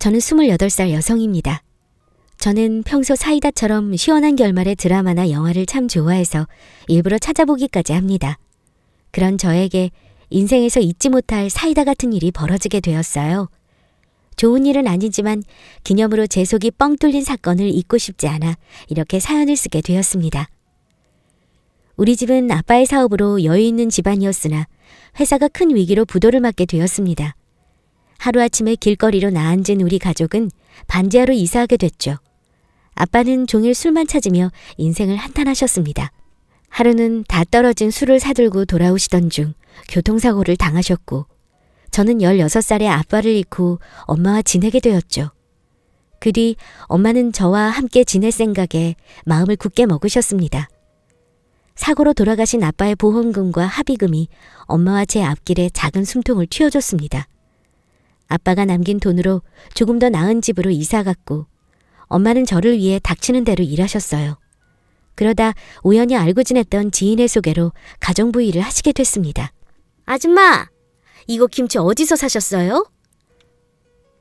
저는 28살 여성입니다. 저는 평소 사이다처럼 시원한 결말의 드라마나 영화를 참 좋아해서 일부러 찾아보기까지 합니다. 그런 저에게 인생에서 잊지 못할 사이다 같은 일이 벌어지게 되었어요. 좋은 일은 아니지만 기념으로 제 속이 뻥 뚫린 사건을 잊고 싶지 않아 이렇게 사연을 쓰게 되었습니다. 우리 집은 아빠의 사업으로 여유 있는 집안이었으나 회사가 큰 위기로 부도를 맞게 되었습니다. 하루아침에 길거리로 나앉은 우리 가족은 반지하로 이사하게 됐죠. 아빠는 종일 술만 찾으며 인생을 한탄하셨습니다. 하루는 다 떨어진 술을 사들고 돌아오시던 중 교통사고를 당하셨고 저는 16살에 아빠를 잃고 엄마와 지내게 되었죠. 그 뒤 엄마는 저와 함께 지낼 생각에 마음을 굳게 먹으셨습니다. 사고로 돌아가신 아빠의 보험금과 합의금이 엄마와 제 앞길에 작은 숨통을 틔워줬습니다. 아빠가 남긴 돈으로 조금 더 나은 집으로 이사 갔고 엄마는 저를 위해 닥치는 대로 일하셨어요. 그러다 우연히 알고 지냈던 지인의 소개로 가정부 일을 하시게 됐습니다. 아줌마, 이거 김치 어디서 사셨어요?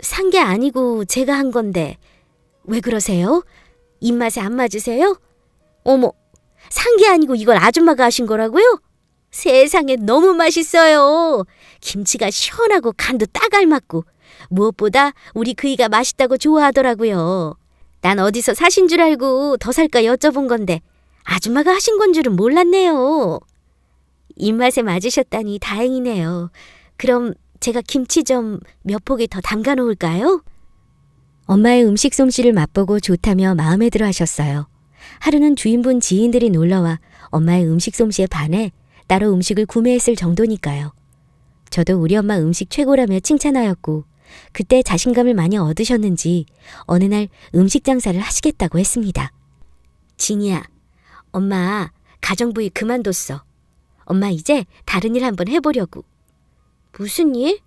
산 게 아니고 제가 한 건데 왜 그러세요? 입맛에 안 맞으세요? 어머, 산 게 아니고 이걸 아줌마가 하신 거라고요? 세상에 너무 맛있어요. 김치가 시원하고 간도 딱 알맞고 무엇보다 우리 그이가 맛있다고 좋아하더라고요. 난 어디서 사신 줄 알고 더 살까 여쭤본 건데 아줌마가 하신 건 줄은 몰랐네요. 입맛에 맞으셨다니 다행이네요. 그럼 제가 김치 좀 몇 포기 더 담가 놓을까요? 엄마의 음식 솜씨를 맛보고 좋다며 마음에 들어 하셨어요. 하루는 주인분 지인들이 놀러와 엄마의 음식 솜씨에 반해 따로 음식을 구매했을 정도니까요. 저도 우리 엄마 음식 최고라며 칭찬하였고 그때 자신감을 많이 얻으셨는지 어느 날 음식 장사를 하시겠다고 했습니다. 진이야, 엄마 가정부 일 그만뒀어. 엄마 이제 다른 일 한번 해보려고. 무슨 일?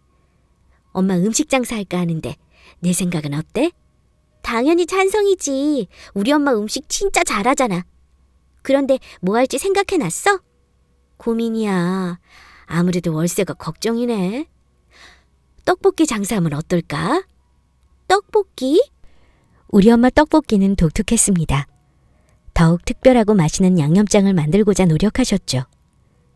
엄마 음식 장사 할까 하는데 내 생각은 어때? 당연히 찬성이지. 우리 엄마 음식 진짜 잘하잖아. 그런데 뭐 할지 생각해놨어? 고민이야. 아무래도 월세가 걱정이네. 떡볶이 장사하면 어떨까? 떡볶이? 우리 엄마 떡볶이는 독특했습니다. 더욱 특별하고 맛있는 양념장을 만들고자 노력하셨죠.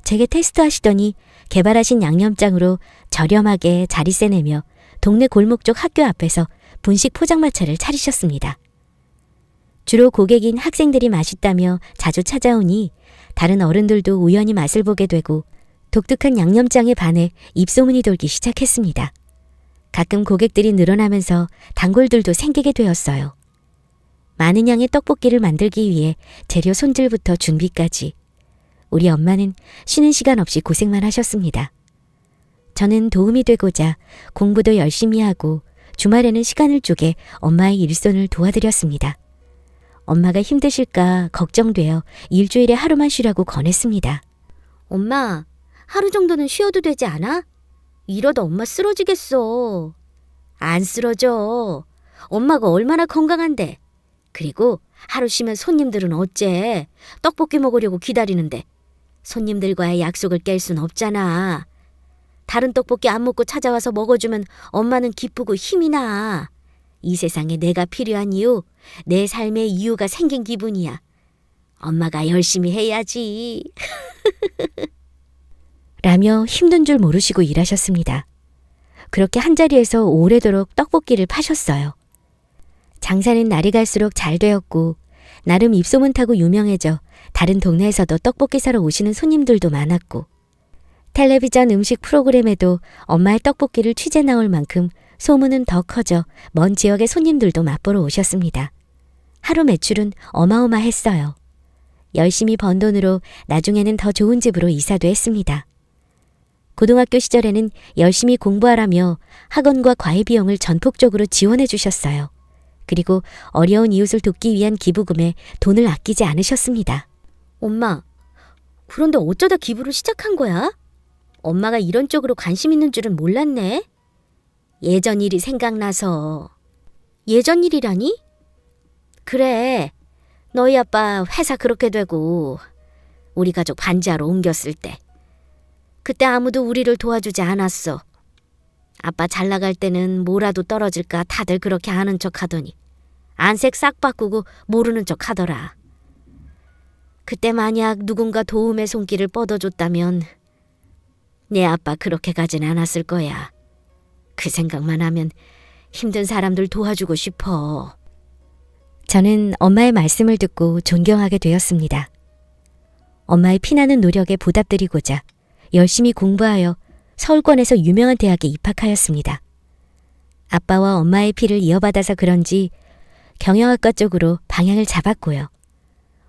제게 테스트하시더니 개발하신 양념장으로 저렴하게 자리세 내며 동네 골목 쪽 학교 앞에서 분식 포장마차를 차리셨습니다. 주로 고객인 학생들이 맛있다며 자주 찾아오니 다른 어른들도 우연히 맛을 보게 되고 독특한 양념장에 반해 입소문이 돌기 시작했습니다. 가끔 고객들이 늘어나면서 단골들도 생기게 되었어요. 많은 양의 떡볶이를 만들기 위해 재료 손질부터 준비까지 우리 엄마는 쉬는 시간 없이 고생만 하셨습니다. 저는 도움이 되고자 공부도 열심히 하고 주말에는 시간을 쪼개 엄마의 일손을 도와드렸습니다. 엄마가 힘드실까 걱정되어 일주일에 하루만 쉬라고 권했습니다. 엄마, 하루 정도는 쉬어도 되지 않아? 이러다 엄마 쓰러지겠어. 안 쓰러져. 엄마가 얼마나 건강한데. 그리고 하루 쉬면 손님들은 어째? 떡볶이 먹으려고 기다리는데. 손님들과의 약속을 깰 순 없잖아. 다른 떡볶이 안 먹고 찾아와서 먹어주면 엄마는 기쁘고 힘이 나. 이 세상에 내가 필요한 이유, 내 삶의 이유가 생긴 기분이야. 엄마가 열심히 해야지. 라며 힘든 줄 모르시고 일하셨습니다. 그렇게 한자리에서 오래도록 떡볶이를 파셨어요. 장사는 날이 갈수록 잘 되었고 나름 입소문 타고 유명해져 다른 동네에서도 떡볶이 사러 오시는 손님들도 많았고 텔레비전 음식 프로그램에도 엄마의 떡볶이를 취재 나올 만큼 소문은 더 커져 먼 지역의 손님들도 맛보러 오셨습니다. 하루 매출은 어마어마했어요. 열심히 번 돈으로 나중에는 더 좋은 집으로 이사도 했습니다. 고등학교 시절에는 열심히 공부하라며 학원과 과외 비용을 전폭적으로 지원해 주셨어요. 그리고 어려운 이웃을 돕기 위한 기부금에 돈을 아끼지 않으셨습니다. 엄마, 그런데 어쩌다 기부를 시작한 거야? 엄마가 이런 쪽으로 관심 있는 줄은 몰랐네. 예전 일이 생각나서. 예전 일이라니? 그래, 너희 아빠 회사 그렇게 되고 우리 가족 반지하로 옮겼을 때. 그때 아무도 우리를 도와주지 않았어. 아빠 잘 나갈 때는 뭐라도 떨어질까 다들 그렇게 아는 척 하더니 안색 싹 바꾸고 모르는 척 하더라. 그때 만약 누군가 도움의 손길을 뻗어줬다면 내 아빠 그렇게 가진 않았을 거야. 그 생각만 하면 힘든 사람들 도와주고 싶어. 저는 엄마의 말씀을 듣고 존경하게 되었습니다. 엄마의 피나는 노력에 보답드리고자 열심히 공부하여 서울권에서 유명한 대학에 입학하였습니다. 아빠와 엄마의 피를 이어받아서 그런지 경영학과 쪽으로 방향을 잡았고요.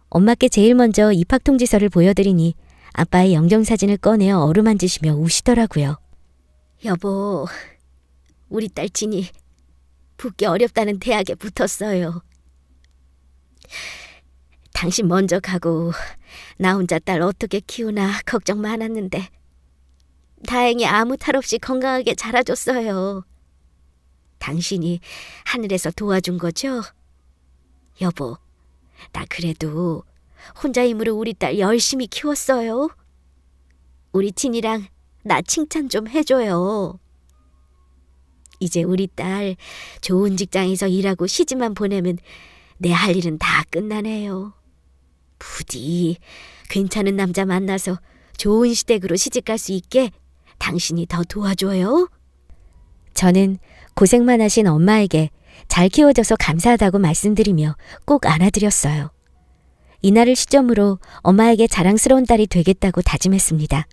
엄마께 제일 먼저 입학 통지서를 보여드리니 아빠의 영정사진을 꺼내어 어루만지시며 우시더라고요. 여보, 우리 딸 진이 붙기 어렵다는 대학에 붙었어요. 당신 먼저 가고 나 혼자 딸 어떻게 키우나 걱정 많았는데 다행히 아무 탈 없이 건강하게 자라줬어요. 당신이 하늘에서 도와준 거죠? 여보, 나 그래도 혼자 힘으로 우리 딸 열심히 키웠어요. 우리 진이랑 나 칭찬 좀 해줘요. 이제 우리 딸 좋은 직장에서 일하고 시집만 보내면 내 할 일은 다 끝나네요. 부디 괜찮은 남자 만나서 좋은 시댁으로 시집갈 수 있게 당신이 더 도와줘요. 저는 고생만 하신 엄마에게 잘 키워줘서 감사하다고 말씀드리며 꼭 안아드렸어요. 이날을 시점으로 엄마에게 자랑스러운 딸이 되겠다고 다짐했습니다.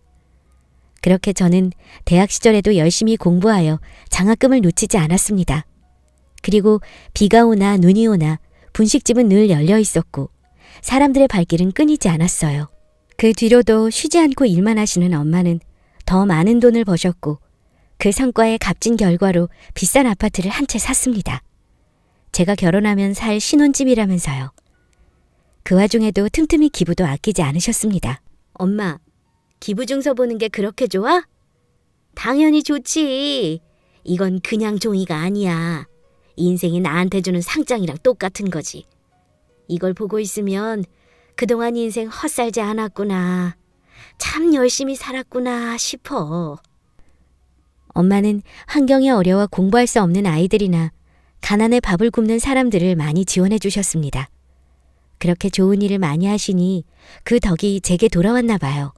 그렇게 저는 대학 시절에도 열심히 공부하여 장학금을 놓치지 않았습니다. 그리고 비가 오나 눈이 오나 분식집은 늘 열려 있었고 사람들의 발길은 끊이지 않았어요. 그 뒤로도 쉬지 않고 일만 하시는 엄마는 더 많은 돈을 버셨고 그 성과의 값진 결과로 비싼 아파트를 한 채 샀습니다. 제가 결혼하면 살 신혼집이라면서요. 그 와중에도 틈틈이 기부도 아끼지 않으셨습니다. 엄마, 기부 증서 보는 게 그렇게 좋아? 당연히 좋지. 이건 그냥 종이가 아니야. 인생이 나한테 주는 상장이랑 똑같은 거지. 이걸 보고 있으면 그동안 인생 헛살지 않았구나. 참 열심히 살았구나 싶어. 엄마는 환경이 어려워 공부할 수 없는 아이들이나 가난에 밥을 굶는 사람들을 많이 지원해 주셨습니다. 그렇게 좋은 일을 많이 하시니 그 덕이 제게 돌아왔나 봐요.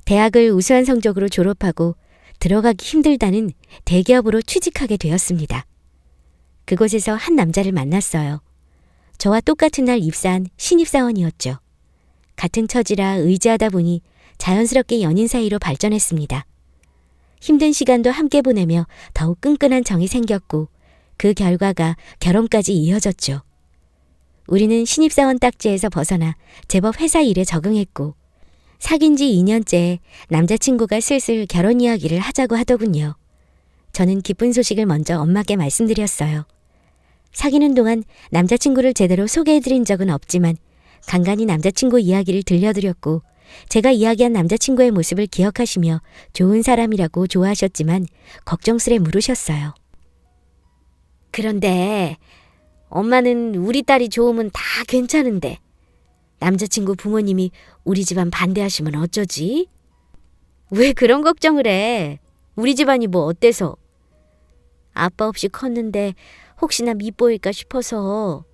대학을 우수한 성적으로 졸업하고 들어가기 힘들다는 대기업으로 취직하게 되었습니다. 그곳에서 한 남자를 만났어요. 저와 똑같은 날 입사한 신입사원이었죠. 같은 처지라 의지하다 보니 자연스럽게 연인 사이로 발전했습니다. 힘든 시간도 함께 보내며 더욱 끈끈한 정이 생겼고 그 결과가 결혼까지 이어졌죠. 우리는 신입사원 딱지에서 벗어나 제법 회사 일에 적응했고 사귄 지 2년째 남자친구가 슬슬 결혼 이야기를 하자고 하더군요. 저는 기쁜 소식을 먼저 엄마께 말씀드렸어요. 사귀는 동안 남자친구를 제대로 소개해드린 적은 없지만 간간히 남자친구 이야기를 들려드렸고 제가 이야기한 남자친구의 모습을 기억하시며 좋은 사람이라고 좋아하셨지만 걱정스레 물으셨어요. 그런데 엄마는 우리 딸이 좋으면 다 괜찮은데 남자친구 부모님이 우리 집안 반대하시면 어쩌지? 왜 그런 걱정을 해? 우리 집안이 뭐 어때서? 아빠 없이 컸는데 혹시나 밉보일까 싶어서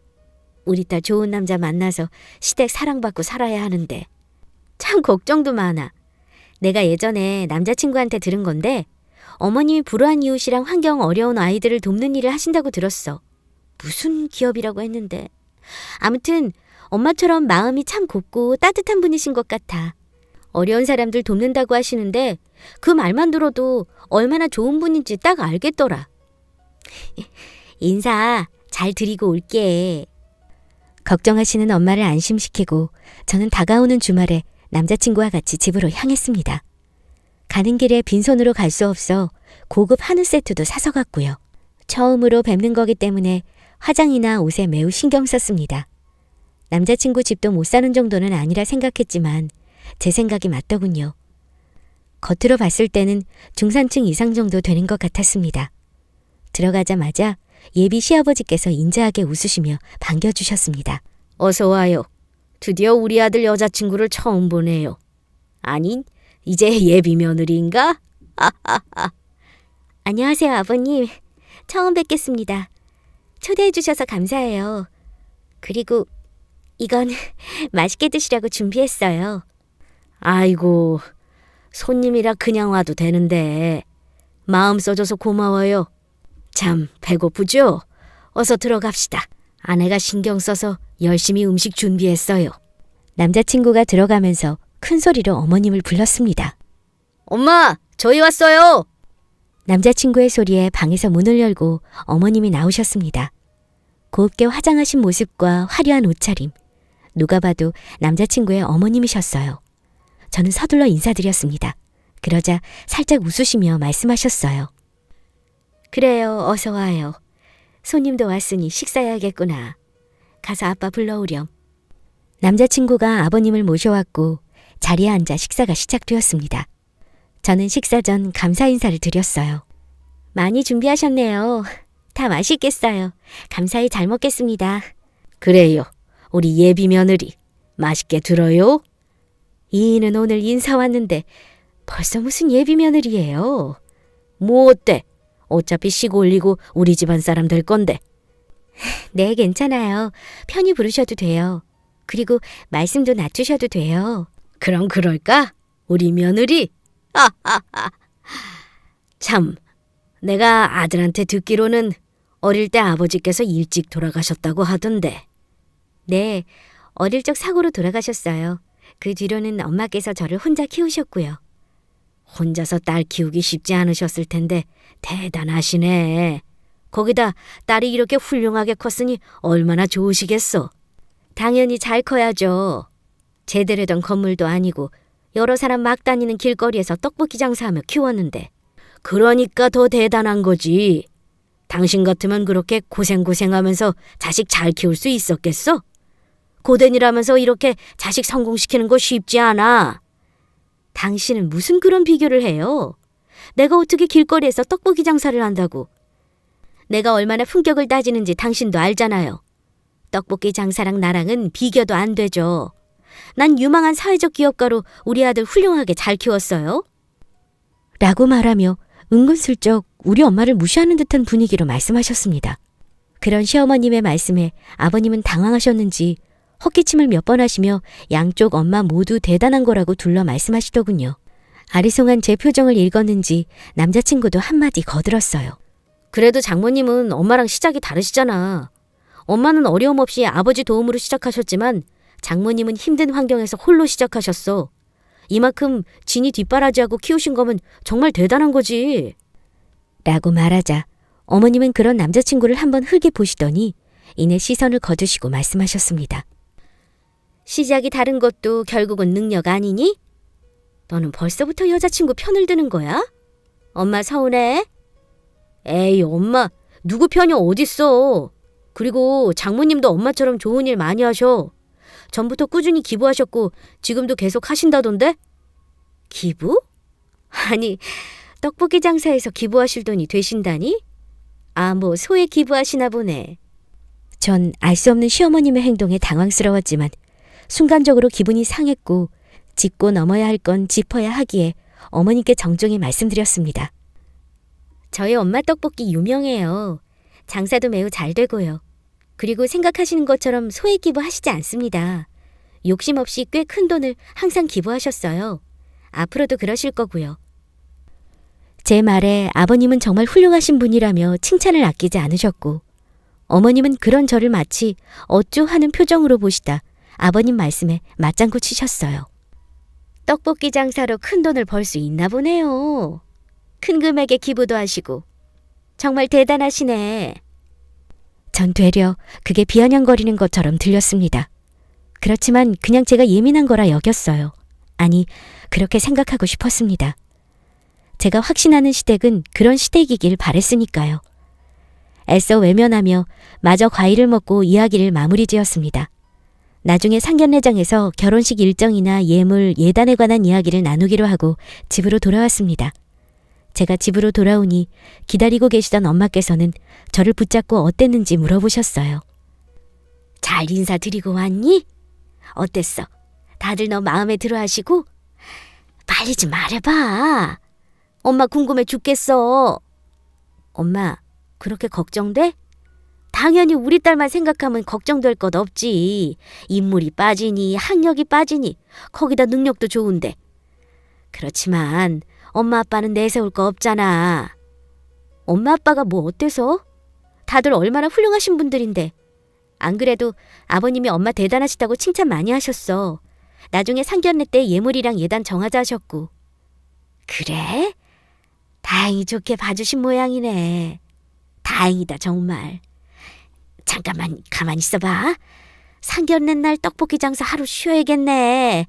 우리 딸 좋은 남자 만나서 시댁 사랑받고 살아야 하는데 참 걱정도 많아. 내가 예전에 남자친구한테 들은 건데 어머님이 불우한 이웃이랑 환경 어려운 아이들을 돕는 일을 하신다고 들었어. 무슨 기업이라고 했는데. 아무튼 엄마처럼 마음이 참 곱고 따뜻한 분이신 것 같아. 어려운 사람들 돕는다고 하시는데 그 말만 들어도 얼마나 좋은 분인지 딱 알겠더라. 인사 잘 드리고 올게. 걱정하시는 엄마를 안심시키고 저는 다가오는 주말에 남자친구와 같이 집으로 향했습니다. 가는 길에 빈손으로 갈 수 없어 고급 한우 세트도 사서 갔고요. 처음으로 뵙는 거기 때문에 화장이나 옷에 매우 신경 썼습니다. 남자친구 집도 못 사는 정도는 아니라 생각했지만 제 생각이 맞더군요. 겉으로 봤을 때는 중산층 이상 정도 되는 것 같았습니다. 들어가자마자 예비 시아버지께서 인자하게 웃으시며 반겨주셨습니다. 어서 와요. 드디어 우리 아들 여자친구를 처음 보네요. 아니, 이제 예비 며느리인가? 안녕하세요, 아버님. 처음 뵙겠습니다. 초대해 주셔서 감사해요. 그리고 이건 맛있게 드시라고 준비했어요. 아이고, 손님이라 그냥 와도 되는데 마음 써줘서 고마워요. 참 배고프죠? 어서 들어갑시다. 아내가 신경 써서 열심히 음식 준비했어요. 남자친구가 들어가면서 큰 소리로 어머님을 불렀습니다. 엄마, 저희 왔어요. 남자친구의 소리에 방에서 문을 열고 어머님이 나오셨습니다. 곱게 화장하신 모습과 화려한 옷차림. 누가 봐도 남자친구의 어머님이셨어요. 저는 서둘러 인사드렸습니다. 그러자 살짝 웃으시며 말씀하셨어요. 그래요, 어서 와요. 손님도 왔으니 식사해야겠구나. 가서 아빠 불러오렴. 남자친구가 아버님을 모셔왔고 자리에 앉아 식사가 시작되었습니다. 저는 식사 전 감사 인사를 드렸어요. 많이 준비하셨네요. 다 맛있겠어요. 감사히 잘 먹겠습니다. 그래요. 우리 예비 며느리 맛있게 들어요. 이인은 오늘 인사 왔는데 벌써 무슨 예비 며느리예요. 뭐 어때? 어차피 시고 올리고 우리 집안 사람 될 건데. 네, 괜찮아요. 편히 부르셔도 돼요. 그리고 말씀도 낮추셔도 돼요. 그럼 그럴까? 우리 며느리? 참, 내가 아들한테 듣기로는 어릴 때 아버지께서 일찍 돌아가셨다고 하던데. 네, 어릴 적 사고로 돌아가셨어요. 그 뒤로는 엄마께서 저를 혼자 키우셨고요. 혼자서 딸 키우기 쉽지 않으셨을 텐데 대단하시네. 거기다 딸이 이렇게 훌륭하게 컸으니 얼마나 좋으시겠어. 당연히 잘 커야죠. 제대로 된 건물도 아니고 여러 사람 막 다니는 길거리에서 떡볶이 장사하며 키웠는데. 그러니까 더 대단한 거지. 당신 같으면 그렇게 고생하면서 자식 잘 키울 수 있었겠어? 고된이라면서 이렇게 자식 성공시키는 거 쉽지 않아. 당신은 무슨 그런 비교를 해요? 내가 어떻게 길거리에서 떡볶이 장사를 한다고. 내가 얼마나 품격을 따지는지 당신도 알잖아요. 떡볶이 장사랑 나랑은 비교도 안 되죠. 난 유망한 사회적 기업가로 우리 아들 훌륭하게 잘 키웠어요. 라고 말하며 은근슬쩍 우리 엄마를 무시하는 듯한 분위기로 말씀하셨습니다. 그런 시어머님의 말씀에 아버님은 당황하셨는지 헛기침을 몇 번 하시며 양쪽 엄마 모두 대단한 거라고 둘러 말씀하시더군요. 아리송한 제 표정을 읽었는지 남자친구도 한마디 거들었어요. 그래도 장모님은 엄마랑 시작이 다르시잖아. 엄마는 어려움 없이 아버지 도움으로 시작하셨지만 장모님은 힘든 환경에서 홀로 시작하셨어. 이만큼 진이 뒷바라지하고 키우신 거면 정말 대단한 거지. 라고 말하자 어머님은 그런 남자친구를 한번 흘게 보시더니 이내 시선을 거두시고 말씀하셨습니다. 시작이 다른 것도 결국은 능력 아니니? 너는 벌써부터 여자친구 편을 드는 거야? 엄마 서운해? 에이, 엄마, 누구 편이 어딨어. 그리고 장모님도 엄마처럼 좋은 일 많이 하셔. 전부터 꾸준히 기부하셨고 지금도 계속 하신다던데? 기부? 아니, 떡볶이 장사에서 기부하실 돈이 되신다니? 아, 뭐 소에 기부하시나 보네. 전 알 수 없는 시어머님의 행동에 당황스러웠지만 순간적으로 기분이 상했고 짚고 넘어야 할 건 짚어야 하기에 어머니께 정중히 말씀드렸습니다. 저희 엄마 떡볶이 유명해요. 장사도 매우 잘 되고요. 그리고 생각하시는 것처럼 소액 기부하시지 않습니다. 욕심 없이 꽤 큰 돈을 항상 기부하셨어요. 앞으로도 그러실 거고요. 제 말에 아버님은 정말 훌륭하신 분이라며 칭찬을 아끼지 않으셨고 어머님은 그런 저를 마치 어쭈하는 표정으로 보시다 아버님 말씀에 맞장구 치셨어요. 떡볶이 장사로 큰 돈을 벌 수 있나 보네요. 큰 금액의 기부도 하시고. 정말 대단하시네. 전 되려 그게 비아냥거리는 것처럼 들렸습니다. 그렇지만 그냥 제가 예민한 거라 여겼어요. 아니, 그렇게 생각하고 싶었습니다. 제가 확신하는 시댁은 그런 시댁이길 바랬으니까요. 애써 외면하며 마저 과일을 먹고 이야기를 마무리 지었습니다. 나중에 상견례장에서 결혼식 일정이나 예물, 예단에 관한 이야기를 나누기로 하고 집으로 돌아왔습니다. 제가 집으로 돌아오니 기다리고 계시던 엄마께서는 저를 붙잡고 어땠는지 물어보셨어요. 잘 인사드리고 왔니? 어땠어? 다들 너 마음에 들어 하시고? 빨리 좀 말해봐. 엄마 궁금해 죽겠어. 엄마, 그렇게 걱정돼? 당연히 우리 딸만 생각하면 걱정될 것 없지. 인물이 빠지니 학력이 빠지니 거기다 능력도 좋은데. 그렇지만 엄마 아빠는 내세울 거 없잖아. 엄마 아빠가 뭐 어때서? 다들 얼마나 훌륭하신 분들인데. 안 그래도 아버님이 엄마 대단하시다고 칭찬 많이 하셨어. 나중에 상견례 때 예물이랑 예단 정하자 하셨고. 그래? 다행히 좋게 봐주신 모양이네. 다행이다 정말. 잠깐만 가만히 있어봐. 상견례 날 떡볶이 장사 하루 쉬어야겠네.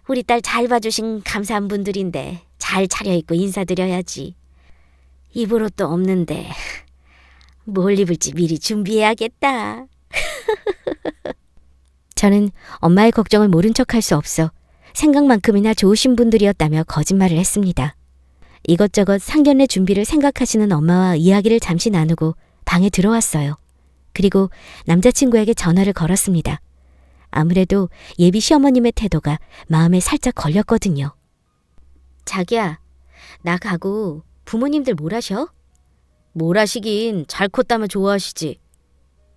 우리 딸 잘 봐주신 감사한 분들인데 잘 차려입고 인사드려야지. 입을 옷도 없는데 뭘 입을지 미리 준비해야겠다. 저는 엄마의 걱정을 모른 척할 수 없어 생각만큼이나 좋으신 분들이었다며 거짓말을 했습니다. 이것저것 상견례 준비를 생각하시는 엄마와 이야기를 잠시 나누고 방에 들어왔어요. 그리고 남자친구에게 전화를 걸었습니다. 아무래도 예비 시어머님의 태도가 마음에 살짝 걸렸거든요. 자기야, 나 가고 부모님들 뭘 하셔? 뭘 하시긴 잘 컸다면 좋아하시지.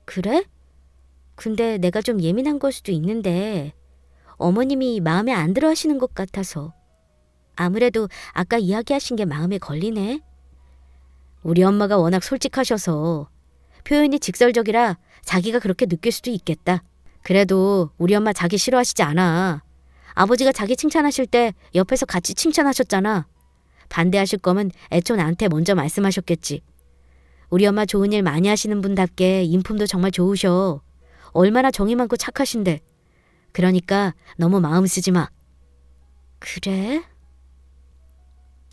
그래? 근데 내가 좀 예민한 걸 수도 있는데 어머님이 마음에 안 들어 하시는 것 같아서. 아무래도 아까 이야기하신 게 마음에 걸리네. 우리 엄마가 워낙 솔직하셔서 표현이 직설적이라 자기가 그렇게 느낄 수도 있겠다. 그래도 우리 엄마 자기 싫어하시지 않아. 아버지가 자기 칭찬하실 때 옆에서 같이 칭찬하셨잖아. 반대하실 거면 애초 나한테 먼저 말씀하셨겠지. 우리 엄마 좋은 일 많이 하시는 분답게 인품도 정말 좋으셔. 얼마나 정이 많고 착하신데. 그러니까 너무 마음 쓰지 마. 그래?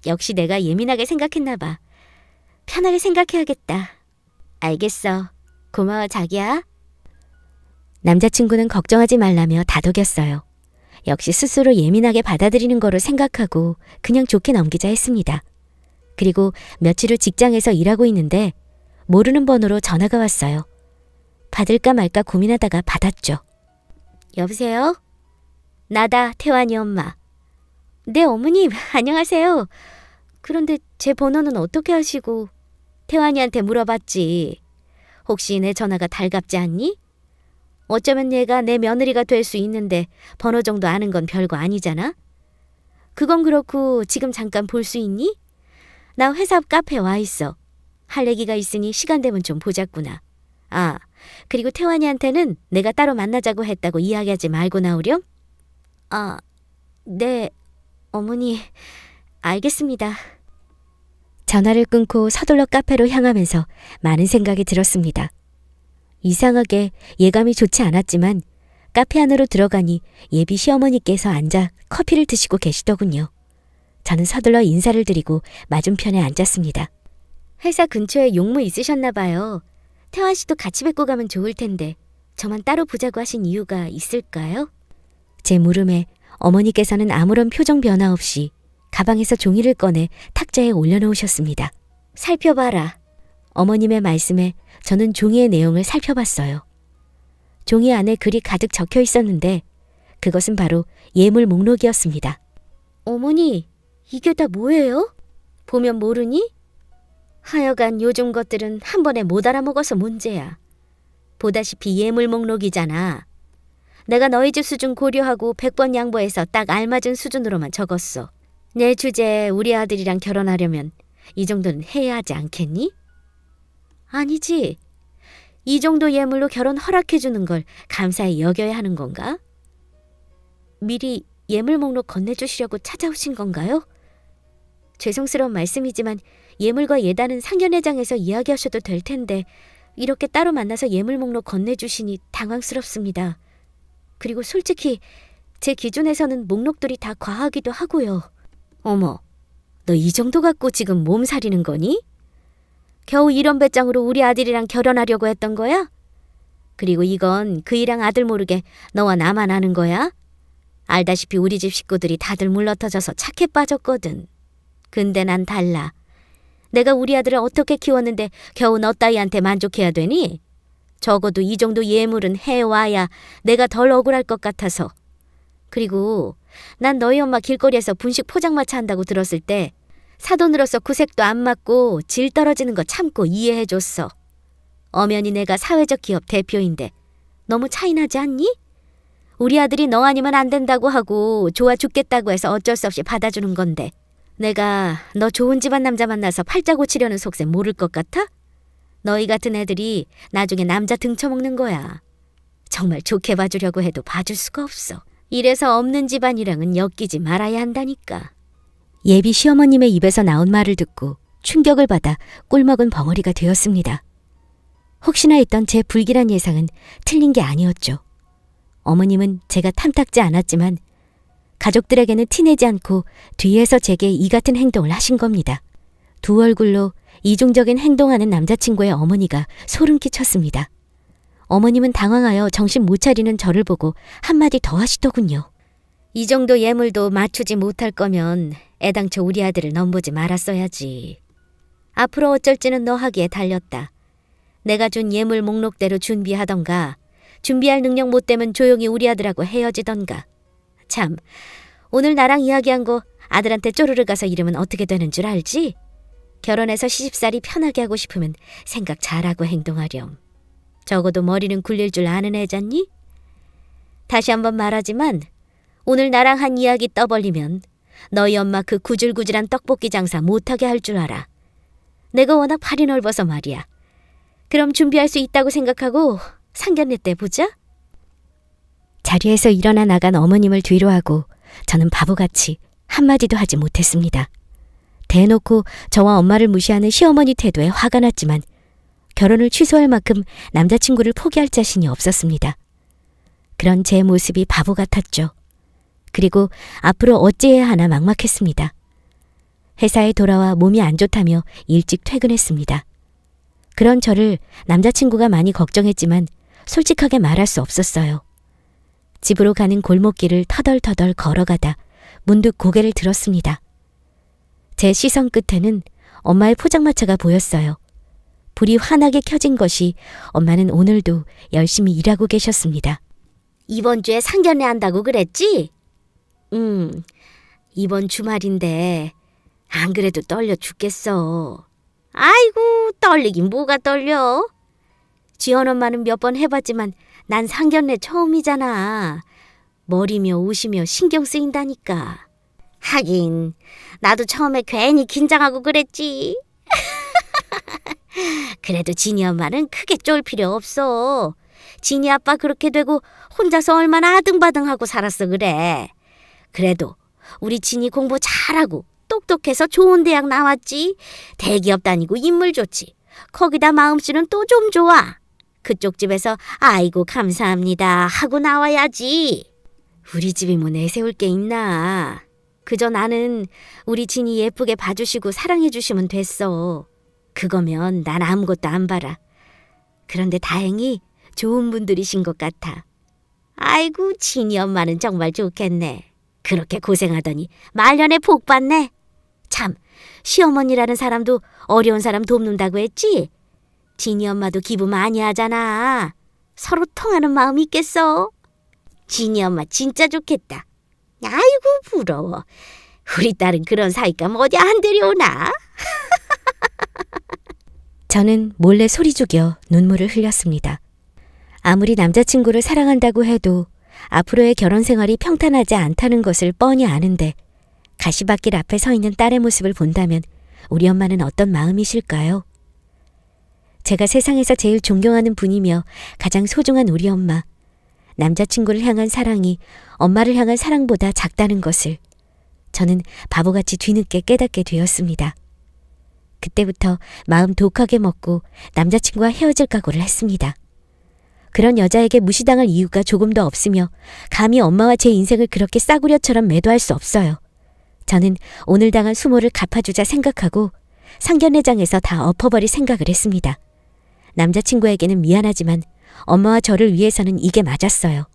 역시 내가 예민하게 생각했나 봐. 편하게 생각해야겠다. 알겠어. 고마워 자기야. 남자친구는 걱정하지 말라며 다독였어요. 역시 스스로 예민하게 받아들이는 거로 생각하고 그냥 좋게 넘기자 했습니다. 그리고 며칠 후 직장에서 일하고 있는데 모르는 번호로 전화가 왔어요. 받을까 말까 고민하다가 받았죠. 여보세요? 나다, 태환이 엄마. 네, 어머님, 안녕하세요. 그런데 제 번호는 어떻게 하시고? 태환이한테 물어봤지. 혹시 내 전화가 달갑지 않니? 어쩌면 얘가 내 며느리가 될 수 있는데 번호 정도 아는 건 별거 아니잖아? 그건 그렇고 지금 잠깐 볼 수 있니? 나 회사 앞 카페 와 있어. 할 얘기가 있으니 시간 되면 좀 보자꾸나. 아, 그리고 태환이한테는 내가 따로 만나자고 했다고 이야기하지 말고 나오렴? 아, 네, 어머니, 알겠습니다. 전화를 끊고 서둘러 카페로 향하면서 많은 생각이 들었습니다. 이상하게 예감이 좋지 않았지만 카페 안으로 들어가니 예비 시어머니께서 앉아 커피를 드시고 계시더군요. 저는 서둘러 인사를 드리고 맞은편에 앉았습니다. 회사 근처에 용무 있으셨나 봐요. 태환 씨도 같이 뵙고 가면 좋을 텐데 저만 따로 보자고 하신 이유가 있을까요? 제 물음에 어머니께서는 아무런 표정 변화 없이 가방에서 종이를 꺼내 탁자에 올려놓으셨습니다. 살펴봐라. 어머님의 말씀에 저는 종이의 내용을 살펴봤어요. 종이 안에 글이 가득 적혀 있었는데 그것은 바로 예물 목록이었습니다. 어머니, 이게 다 뭐예요? 보면 모르니? 하여간 요즘 것들은 한 번에 못 알아먹어서 문제야. 보다시피 예물 목록이잖아. 내가 너희 집 수준 고려하고 100번 양보해서 딱 알맞은 수준으로만 적었어. 내 주제에 우리 아들이랑 결혼하려면 이 정도는 해야 하지 않겠니? 아니지. 이 정도 예물로 결혼 허락해주는 걸 감사히 여겨야 하는 건가? 미리 예물 목록 건네주시려고 찾아오신 건가요? 죄송스러운 말씀이지만 예물과 예단은 상견례장에서 이야기하셔도 될 텐데 이렇게 따로 만나서 예물 목록 건네주시니 당황스럽습니다. 그리고 솔직히 제 기준에서는 목록들이 다 과하기도 하고요. 어머, 너 이 정도 갖고 지금 몸살이는 거니? 겨우 이런 배짱으로 우리 아들이랑 결혼하려고 했던 거야? 그리고 이건 그이랑 아들 모르게 너와 나만 아는 거야? 알다시피 우리 집 식구들이 다들 물러터져서 착해 빠졌거든. 근데 난 달라. 내가 우리 아들을 어떻게 키웠는데 겨우 너 따위한테 만족해야 되니? 적어도 이 정도 예물은 해와야 내가 덜 억울할 것 같아서. 그리고 난 너희 엄마 길거리에서 분식 포장마차 한다고 들었을 때 사돈으로서 구색도 안 맞고 질 떨어지는 거 참고 이해해줬어. 엄연히 내가 사회적 기업 대표인데 너무 차이나지 않니? 우리 아들이 너 아니면 안 된다고 하고 좋아 죽겠다고 해서 어쩔 수 없이 받아주는 건데 내가 너 좋은 집안 남자 만나서 팔자 고치려는 속셈 모를 것 같아? 너희 같은 애들이 나중에 남자 등쳐먹는 거야. 정말 좋게 봐주려고 해도 봐줄 수가 없어. 이래서 없는 집안이랑은 엮이지 말아야 한다니까. 예비 시어머님의 입에서 나온 말을 듣고 충격을 받아 꿀먹은 벙어리가 되었습니다. 혹시나 했던 제 불길한 예상은 틀린 게 아니었죠. 어머님은 제가 탐탁지 않았지만 가족들에게는 티내지 않고 뒤에서 제게 이 같은 행동을 하신 겁니다. 두 얼굴로 이중적인 행동하는 남자친구의 어머니가 소름 끼쳤습니다. 어머님은 당황하여 정신 못 차리는 저를 보고 한마디 더 하시더군요. 이 정도 예물도 맞추지 못할 거면 애당초 우리 아들을 넘보지 말았어야지. 앞으로 어쩔지는 너 하기에 달렸다. 내가 준 예물 목록대로 준비하던가 준비할 능력 못 되면 조용히 우리 아들하고 헤어지던가. 참, 오늘 나랑 이야기한 거 아들한테 쪼르르 가서 이러면 어떻게 되는 줄 알지? 결혼해서 시집살이 편하게 하고 싶으면 생각 잘하고 행동하렴. 적어도 머리는 굴릴 줄 아는 애잖니? 다시 한번 말하지만 오늘 나랑 한 이야기 떠벌리면 너희 엄마 그 구질구질한 떡볶이 장사 못하게 할 줄 알아. 내가 워낙 팔이 넓어서 말이야. 그럼 준비할 수 있다고 생각하고 상견례 때 보자. 자리에서 일어나 나간 어머님을 뒤로하고 저는 바보같이 한마디도 하지 못했습니다. 대놓고 저와 엄마를 무시하는 시어머니 태도에 화가 났지만 결혼을 취소할 만큼 남자친구를 포기할 자신이 없었습니다. 그런 제 모습이 바보 같았죠. 그리고 앞으로 어찌해야 하나 막막했습니다. 회사에 돌아와 몸이 안 좋다며 일찍 퇴근했습니다. 그런 저를 남자친구가 많이 걱정했지만 솔직하게 말할 수 없었어요. 집으로 가는 골목길을 터덜터덜 걸어가다 문득 고개를 들었습니다. 제 시선 끝에는 엄마의 포장마차가 보였어요. 불이 환하게 켜진 것이 엄마는 오늘도 열심히 일하고 계셨습니다. 이번 주에 상견례 한다고 그랬지? 이번 주말인데 안 그래도 떨려 죽겠어. 아이고, 떨리긴 뭐가 떨려. 지연 엄마는 몇 번 해봤지만 난 상견례 처음이잖아. 머리며 옷이며 신경 쓰인다니까. 하긴 나도 처음에 괜히 긴장하고 그랬지. 그래도 진이 엄마는 크게 쫄 필요 없어. 진이 아빠 그렇게 되고 혼자서 얼마나 아등바등하고 살았어 그래. 그래도 우리 진이 공부 잘하고 똑똑해서 좋은 대학 나왔지. 대기업 다니고 인물 좋지. 거기다 마음씨는 또 좀 좋아. 그쪽 집에서 아이고 감사합니다 하고 나와야지. 우리 집이 뭐 내세울 게 있나. 그저 나는 우리 진이 예쁘게 봐주시고 사랑해주시면 됐어. 그거면 난 아무것도 안 바라. 그런데 다행히 좋은 분들이신 것 같아. 아이고 진이 엄마는 정말 좋겠네. 그렇게 고생하더니 말년에 복 받네. 참, 시어머니라는 사람도 어려운 사람 돕는다고 했지? 진이 엄마도 기부 많이 하잖아. 서로 통하는 마음이 있겠어. 진이 엄마 진짜 좋겠다. 아이고 부러워. 우리 딸은 그런 사이감 어디 안 데려오나? 저는 몰래 소리 죽여 눈물을 흘렸습니다. 아무리 남자친구를 사랑한다고 해도 앞으로의 결혼 생활이 평탄하지 않다는 것을 뻔히 아는데 가시밭길 앞에 서 있는 딸의 모습을 본다면 우리 엄마는 어떤 마음이실까요? 제가 세상에서 제일 존경하는 분이며 가장 소중한 우리 엄마. 남자친구를 향한 사랑이 엄마를 향한 사랑보다 작다는 것을 저는 바보같이 뒤늦게 깨닫게 되었습니다. 그때부터 마음 독하게 먹고 남자친구와 헤어질 각오를 했습니다. 그런 여자에게 무시당할 이유가 조금도 없으며 감히 엄마와 제 인생을 그렇게 싸구려처럼 매도할 수 없어요. 저는 오늘 당한 수모를 갚아주자 생각하고 상견례장에서 다 엎어버릴 생각을 했습니다. 남자친구에게는 미안하지만 엄마와 저를 위해서는 이게 맞았어요.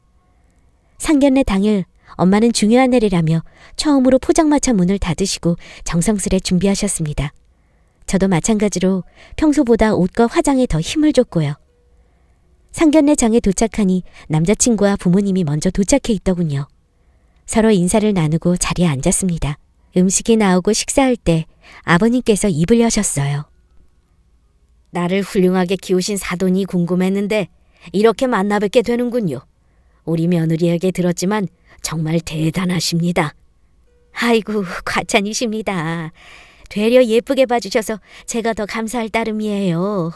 상견례 당일 엄마는 중요한 날이라며 처음으로 포장마차 문을 닫으시고 정성스레 준비하셨습니다. 저도 마찬가지로 평소보다 옷과 화장에 더 힘을 줬고요. 상견례장에 도착하니 남자친구와 부모님이 먼저 도착해 있더군요. 서로 인사를 나누고 자리에 앉았습니다. 음식이 나오고 식사할 때 아버님께서 입을 여셨어요. 나를 훌륭하게 키우신 사돈이 궁금했는데 이렇게 만나 뵙게 되는군요. 우리 며느리에게 들었지만 정말 대단하십니다. 아이고, 과찬이십니다. 되려 예쁘게 봐주셔서 제가 더 감사할 따름이에요.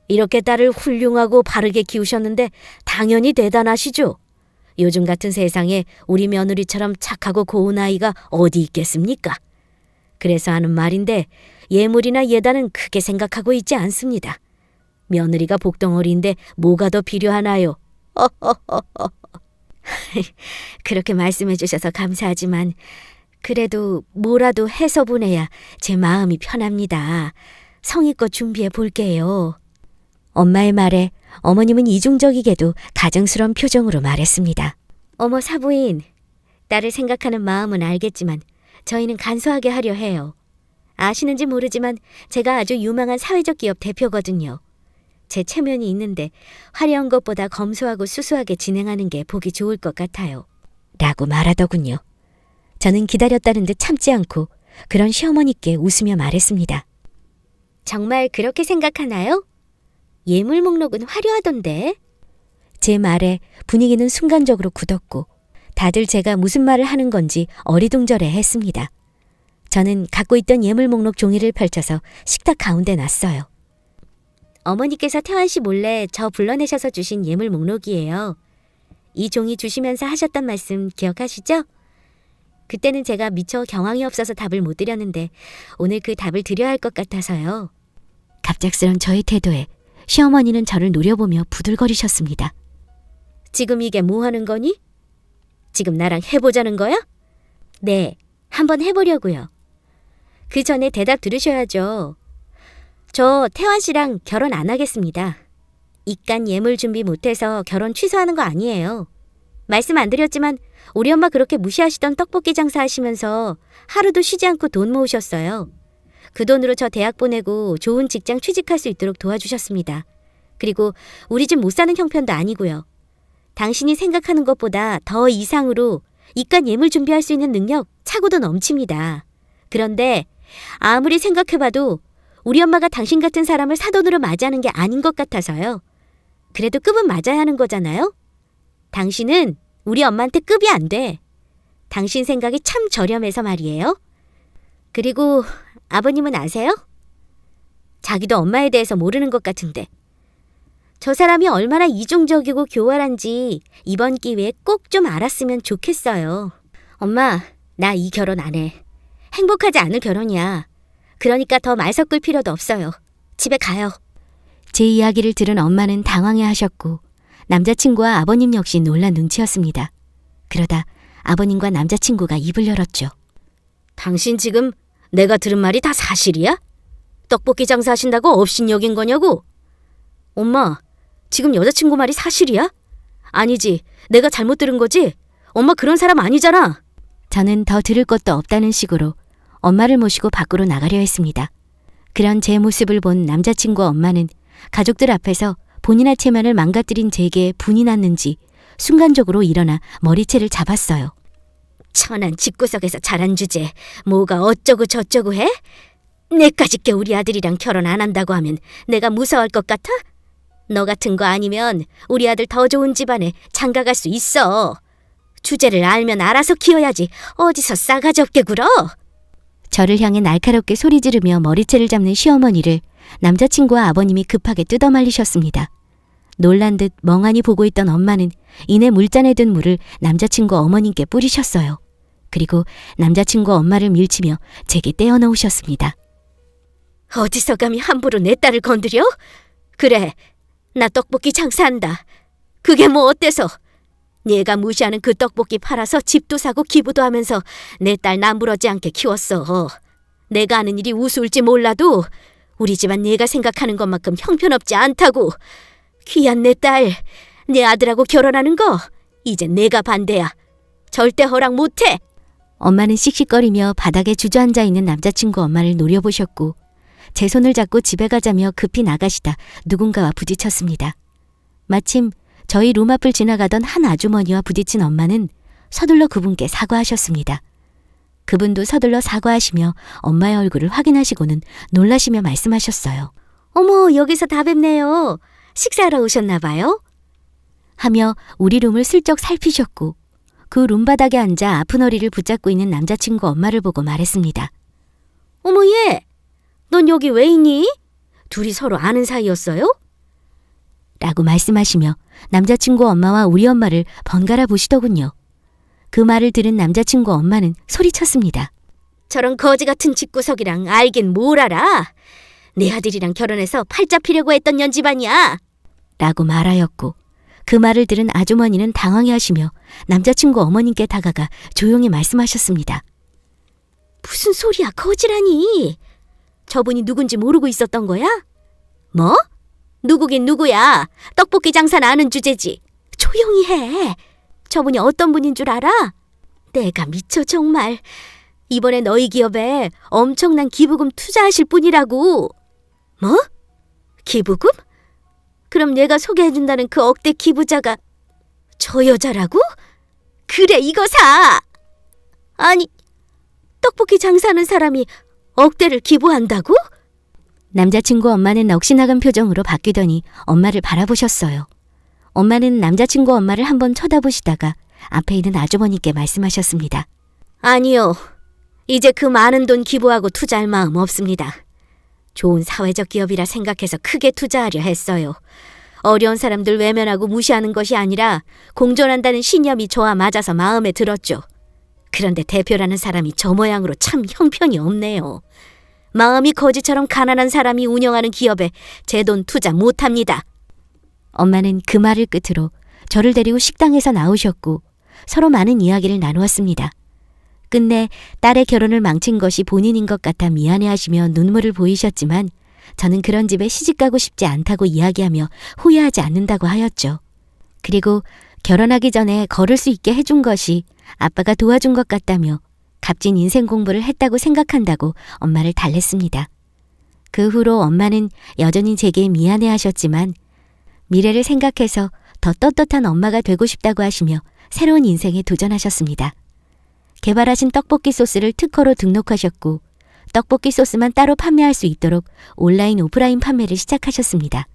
이렇게 딸을 훌륭하고 바르게 키우셨는데 당연히 대단하시죠. 요즘 같은 세상에 우리 며느리처럼 착하고 고운 아이가 어디 있겠습니까? 그래서 하는 말인데 예물이나 예단은 크게 생각하고 있지 않습니다. 며느리가 복덩어리인데 뭐가 더 필요하나요? 그렇게 말씀해 주셔서 감사하지만 그래도 뭐라도 해서 보내야 제 마음이 편합니다. 성의껏 준비해 볼게요. 엄마의 말에 어머님은 이중적이게도 가증스러운 표정으로 말했습니다. 어머 사부인, 딸을 생각하는 마음은 알겠지만 저희는 간소하게 하려 해요. 아시는지 모르지만 제가 아주 유망한 사회적 기업 대표거든요. 제 체면이 있는데 화려한 것보다 검소하고 수수하게 진행하는 게 보기 좋을 것 같아요. 라고 말하더군요. 저는 기다렸다는 듯 참지 않고 그런 시어머니께 웃으며 말했습니다. 정말 그렇게 생각하나요? 예물 목록은 화려하던데. 제 말에 분위기는 순간적으로 굳었고 다들 제가 무슨 말을 하는 건지 어리둥절해 했습니다. 저는 갖고 있던 예물 목록 종이를 펼쳐서 식탁 가운데 놨어요. 어머니께서 태환 씨 몰래 저 불러내셔서 주신 예물 목록이에요. 이 종이 주시면서 하셨던 말씀 기억하시죠? 그때는 제가 미처 경황이 없어서 답을 못 드렸는데 오늘 그 답을 드려야 할 것 같아서요. 갑작스런 저의 태도에 시어머니는 저를 노려보며 부들거리셨습니다. 지금 이게 뭐 하는 거니? 지금 나랑 해보자는 거야? 네, 한번 해보려고요. 그 전에 대답 들으셔야죠. 저 태환 씨랑 결혼 안 하겠습니다. 입간 예물 준비 못해서 결혼 취소하는 거 아니에요. 말씀 안 드렸지만 우리 엄마 그렇게 무시하시던 떡볶이 장사 하시면서 하루도 쉬지 않고 돈 모으셨어요. 그 돈으로 저 대학 보내고 좋은 직장 취직할 수 있도록 도와주셨습니다. 그리고 우리 집 못 사는 형편도 아니고요. 당신이 생각하는 것보다 더 이상으로 입간 예물 준비할 수 있는 능력 차고도 넘칩니다. 그런데 아무리 생각해봐도 우리 엄마가 당신 같은 사람을 사돈으로 맞이하는 게 아닌 것 같아서요. 그래도 급은 맞아야 하는 거잖아요. 당신은 우리 엄마한테 급이 안 돼. 당신 생각이 참 저렴해서 말이에요. 그리고 아버님은 아세요? 자기도 엄마에 대해서 모르는 것 같은데. 저 사람이 얼마나 이중적이고 교활한지 이번 기회에 꼭 좀 알았으면 좋겠어요. 엄마, 나 이 결혼 안 해. 행복하지 않을 결혼이야. 그러니까 더 말 섞을 필요도 없어요. 집에 가요. 제 이야기를 들은 엄마는 당황해하셨고 남자친구와 아버님 역시 놀란 눈치였습니다. 그러다 아버님과 남자친구가 입을 열었죠. 당신 지금 내가 들은 말이 다 사실이야? 떡볶이 장사하신다고 업신여긴 거냐고? 엄마, 지금 여자친구 말이 사실이야? 아니지, 내가 잘못 들은 거지? 엄마 그런 사람 아니잖아. 저는 더 들을 것도 없다는 식으로 엄마를 모시고 밖으로 나가려 했습니다. 그런 제 모습을 본 남자친구 엄마는 가족들 앞에서 본인의 체면을 망가뜨린 제게 분이 났는지 순간적으로 일어나 머리채를 잡았어요. 천한 집구석에서 자란 주제 뭐가 어쩌고 저쩌고 해? 내까짓게 우리 아들이랑 결혼 안 한다고 하면 내가 무서워할 것 같아? 너 같은 거 아니면 우리 아들 더 좋은 집안에 장가갈 수 있어. 주제를 알면 알아서 키워야지 어디서 싸가지 없게 굴어. 저를 향해 날카롭게 소리 지르며 머리채를 잡는 시어머니를 남자친구와 아버님이 급하게 뜯어말리셨습니다. 놀란 듯 멍하니 보고 있던 엄마는 이내 물잔에 든 물을 남자친구 어머님께 뿌리셨어요. 그리고 남자친구 엄마를 밀치며 제게 떼어놓으셨습니다. 어디서 감히 함부로 내 딸을 건드려? 그래, 나 떡볶이 장사한다. 그게 뭐 어때서? 네가 무시하는 그 떡볶이 팔아서 집도 사고 기부도 하면서 내 딸 남부러지 않게 키웠어. 내가 하는 일이 우스울지 몰라도 우리 집안 네가 생각하는 것만큼 형편없지 않다고. 귀한 내 딸, 내 아들하고 결혼하는 거 이제 내가 반대야. 절대 허락 못해. 엄마는 씩씩거리며 바닥에 주저앉아 있는 남자친구 엄마를 노려보셨고 제 손을 잡고 집에 가자며 급히 나가시다 누군가와 부딪혔습니다. 마침 저희 룸 앞을 지나가던 한 아주머니와 부딪힌 엄마는 서둘러 그분께 사과하셨습니다. 그분도 서둘러 사과하시며 엄마의 얼굴을 확인하시고는 놀라시며 말씀하셨어요. 어머, 여기서 다 뵙네요. 식사하러 오셨나 봐요? 하며 우리 룸을 슬쩍 살피셨고 그 룸바닥에 앉아 아픈 허리를 붙잡고 있는 남자친구 엄마를 보고 말했습니다. 어머, 얘! 넌 여기 왜 있니? 둘이 서로 아는 사이였어요? 라고 말씀하시며 남자친구 엄마와 우리 엄마를 번갈아 보시더군요. 그 말을 들은 남자친구 엄마는 소리쳤습니다. 저런 거지 같은 집구석이랑 알긴 뭘 알아? 내 아들이랑 결혼해서 팔자 피려고 했던 년집안이야. 라고 말하였고 그 말을 들은 아주머니는 당황해하시며 남자친구 어머님께 다가가 조용히 말씀하셨습니다. 무슨 소리야, 거지라니. 저분이 누군지 모르고 있었던 거야? 뭐? 누구긴 누구야. 떡볶이 장사는 아는 주제지. 조용히 해. 저분이 어떤 분인 줄 알아? 내가 미쳐 정말. 이번에 너희 기업에 엄청난 기부금 투자하실 분이라고. 뭐? 기부금? 그럼 내가 소개해준다는 그 억대 기부자가 저 여자라고? 그래, 이거 사! 아니, 떡볶이 장사하는 사람이 억대를 기부한다고? 남자친구 엄마는 넋이나간 표정으로 바뀌더니 엄마를 바라보셨어요. 엄마는 남자친구 엄마를 한번 쳐다보시다가 앞에 있는 아주머니께 말씀하셨습니다. 아니요. 이제 그 많은 돈 기부하고 투자할 마음 없습니다. 좋은 사회적 기업이라 생각해서 크게 투자하려 했어요. 어려운 사람들 외면하고 무시하는 것이 아니라 공존한다는 신념이 저와 맞아서 마음에 들었죠. 그런데 대표라는 사람이 저 모양으로 참 형편이 없네요. 마음이 거지처럼 가난한 사람이 운영하는 기업에 제 돈 투자 못합니다. 엄마는 그 말을 끝으로 저를 데리고 식당에서 나오셨고 서로 많은 이야기를 나누었습니다. 끝내 딸의 결혼을 망친 것이 본인인 것 같아 미안해하시며 눈물을 보이셨지만 저는 그런 집에 시집가고 싶지 않다고 이야기하며 후회하지 않는다고 하였죠. 그리고 결혼하기 전에 걸을 수 있게 해준 것이 아빠가 도와준 것 같다며 값진 인생 공부를 했다고 생각한다고 엄마를 달랬습니다. 그 후로 엄마는 여전히 제게 미안해하셨지만 미래를 생각해서 더 떳떳한 엄마가 되고 싶다고 하시며 새로운 인생에 도전하셨습니다. 개발하신 떡볶이 소스를 특허로 등록하셨고 떡볶이 소스만 따로 판매할 수 있도록 온라인 오프라인 판매를 시작하셨습니다.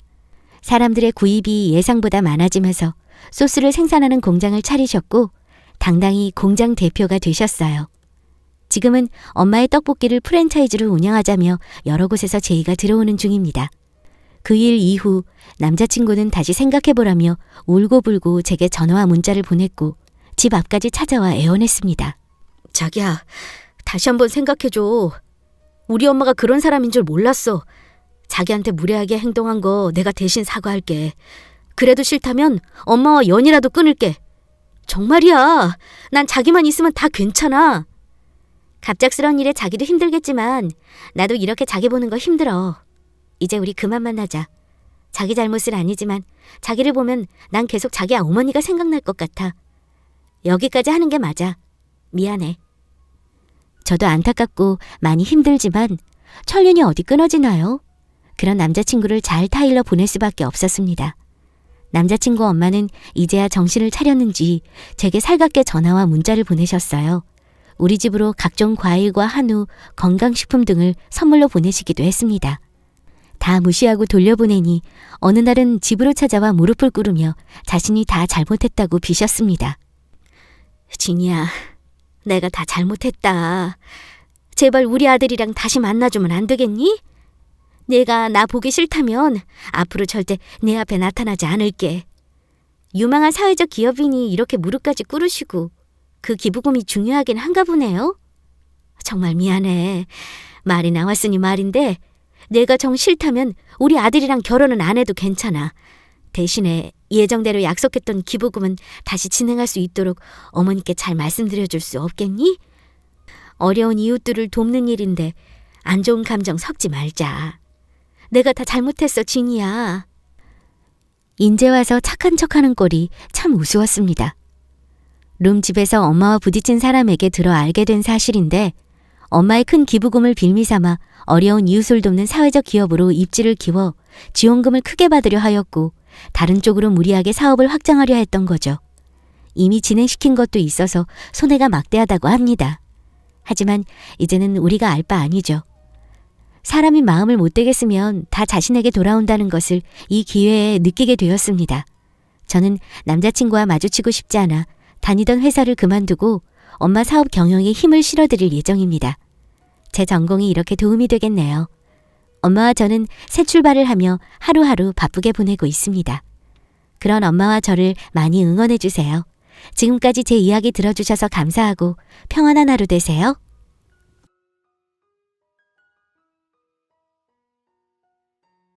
사람들의 구입이 예상보다 많아지면서 소스를 생산하는 공장을 차리셨고 당당히 공장 대표가 되셨어요. 지금은 엄마의 떡볶이를 프랜차이즈로 운영하자며 여러 곳에서 제의가 들어오는 중입니다. 그 일 이후 남자친구는 다시 생각해보라며 울고불고 제게 전화와 문자를 보냈고 집 앞까지 찾아와 애원했습니다. 자기야, 다시 한번 생각해줘. 우리 엄마가 그런 사람인 줄 몰랐어. 자기한테 무례하게 행동한 거 내가 대신 사과할게. 그래도 싫다면 엄마와 연이라도 끊을게. 정말이야. 난 자기만 있으면 다 괜찮아. 갑작스러운 일에 자기도 힘들겠지만 나도 이렇게 자기 보는 거 힘들어. 이제 우리 그만 만나자. 자기 잘못은 아니지만 자기를 보면 난 계속 자기 어머니가 생각날 것 같아. 여기까지 하는 게 맞아. 미안해. 저도 안타깝고 많이 힘들지만 천륜이 어디 끊어지나요? 그런 남자친구를 잘 타일러 보낼 수밖에 없었습니다. 남자친구 엄마는 이제야 정신을 차렸는지 제게 살갑게 전화와 문자를 보내셨어요. 우리 집으로 각종 과일과 한우, 건강식품 등을 선물로 보내시기도 했습니다. 다 무시하고 돌려보내니 어느 날은 집으로 찾아와 무릎을 꿇으며 자신이 다 잘못했다고 비셨습니다. 진이야, 내가 다 잘못했다. 제발 우리 아들이랑 다시 만나주면 안 되겠니? 내가 나 보기 싫다면 앞으로 절대 내 앞에 나타나지 않을게. 유망한 사회적 기업인이 이렇게 무릎까지 꿇으시고 그 기부금이 중요하긴 한가 보네요. 정말 미안해. 말이 나왔으니 말인데 내가 정 싫다면 우리 아들이랑 결혼은 안 해도 괜찮아. 대신에 예정대로 약속했던 기부금은 다시 진행할 수 있도록 어머니께 잘 말씀드려줄 수 없겠니? 어려운 이웃들을 돕는 일인데 안 좋은 감정 섞지 말자. 내가 다 잘못했어, 진이야. 인제 와서 착한 척하는 꼴이 참 우스웠습니다. 룸집에서 엄마와 부딪힌 사람에게 들어 알게 된 사실인데 엄마의 큰 기부금을 빌미삼아 어려운 이웃을 돕는 사회적 기업으로 입지를 키워 지원금을 크게 받으려 하였고 다른 쪽으로 무리하게 사업을 확장하려 했던 거죠. 이미 진행시킨 것도 있어서 손해가 막대하다고 합니다. 하지만 이제는 우리가 알 바 아니죠. 사람이 마음을 못되게 쓰면 다 자신에게 돌아온다는 것을 이 기회에 느끼게 되었습니다. 저는 남자친구와 마주치고 싶지 않아 다니던 회사를 그만두고 엄마 사업 경영에 힘을 실어드릴 예정입니다. 제 전공이 이렇게 도움이 되겠네요. 엄마와 저는 새 출발을 하며 하루하루 바쁘게 보내고 있습니다. 그런 엄마와 저를 많이 응원해 주세요. 지금까지 제 이야기 들어주셔서 감사하고 평안한 하루 되세요.